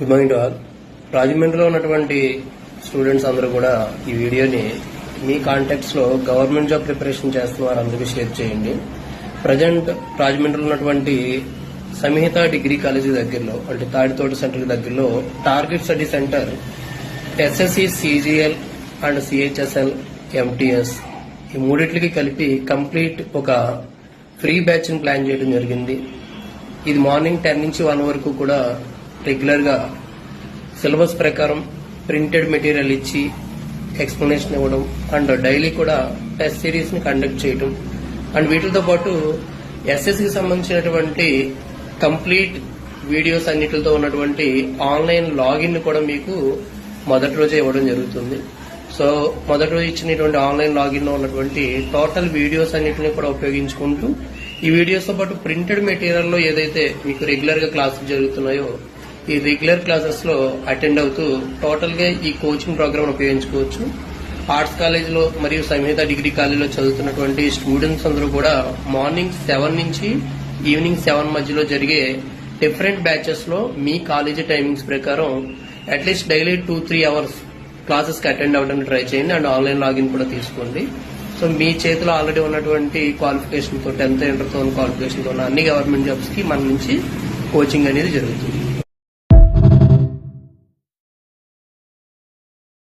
Good morning to all. రాజమండ్రిలో ఉన్నటువంటి students అందరూ కూడా ఈ వీడియోని మీ కాంటాక్ట్స్ లో గవర్నమెంట్ జాబ్ ప్రిపరేషన్ చేస్తున్న వారందరికీ షేర్ చేయండి. ప్రజెంట్ రాజమండ్రిలో ఉన్నటువంటి సంహిత డిగ్రీ కాలేజీ దగ్గరలో అంటే తాడితోట సెంటర్ దగ్గరలో target study centre SSC, CGL and CHSL, MTS ఈ మూడిట్లకి కలిపి కంప్లీట్ ఒక ఫ్రీ బ్యాచ్ ని ప్లాన్ చేయడం జరిగింది. ఇది మార్నింగ్ 10 నుంచి 1 వరకు కూడా రెగ్యులర్ గా సిలబస్ ప్రకారం ప్రింటెడ్ మెటీరియల్ ఇచ్చి ఎక్స్ప్లెనేషన్ ఇవ్వడం అండ్ డైలీ కూడా టెస్ట్ సిరీస్ ని కండక్ట్ చేయడం అండ్ వీటితో పాటు ఎస్ఎస్సికి సంబంధించినటువంటి కంప్లీట్ వీడియోస్ అన్నిటితో ఉన్నటువంటి ఆన్లైన్ లాగిన్ ని కూడా మీకు మొదటి రోజే ఇవ్వడం జరుగుతుంది. సో మొదటి రోజు ఇచ్చినటువంటి ఆన్లైన్ లాగిన్ లో ఉన్నటువంటి టోటల్ వీడియోస్ అన్నిటిని కూడా ఉపయోగించుకుంటూ ఈ వీడియోస్ తో పాటు ప్రింటెడ్ మెటీరియల్ లో ఏదైతే మీకు రెగ్యులర్ గా క్లాసెస్ జరుగుతున్నాయో ఈ రెగ్యులర్ క్లాసెస్ లో అటెండ్ అవుతూ టోటల్ గా ఈ కోచింగ్ ప్రోగ్రామ్ ఉపయోగించుకోవచ్చు. ఆర్ట్స్ కాలేజీలో మరియు సంహిత డిగ్రీ కాలేజీలో చదువుతున్నటువంటి స్టూడెంట్స్ అందరూ కూడా మార్నింగ్ 7 నుంచి ఈవినింగ్ 7 మధ్యలో జరిగే డిఫరెంట్ బ్యాచెస్ లో మీ కాలేజీ టైమింగ్స్ ప్రకారం అట్లీస్ట్ డైలీ 2-3 అవర్స్ క్లాసెస్ కి అటెండ్ అవ్వడానికి ట్రై చేయండి అండ్ ఆన్లైన్ లాగిన్ కూడా తీసుకోండి. సో మీ చేతిలో ఆల్రెడీ ఉన్నటువంటి క్వాలిఫికేషన్ తో 10th ఇంటర్ తో క్వాలిఫికేషన్ తో ఉన్న అన్ని గవర్నమెంట్ జాబ్స్ కి మన నుంచి కోచింగ్ అనేది జరుగుతుంది.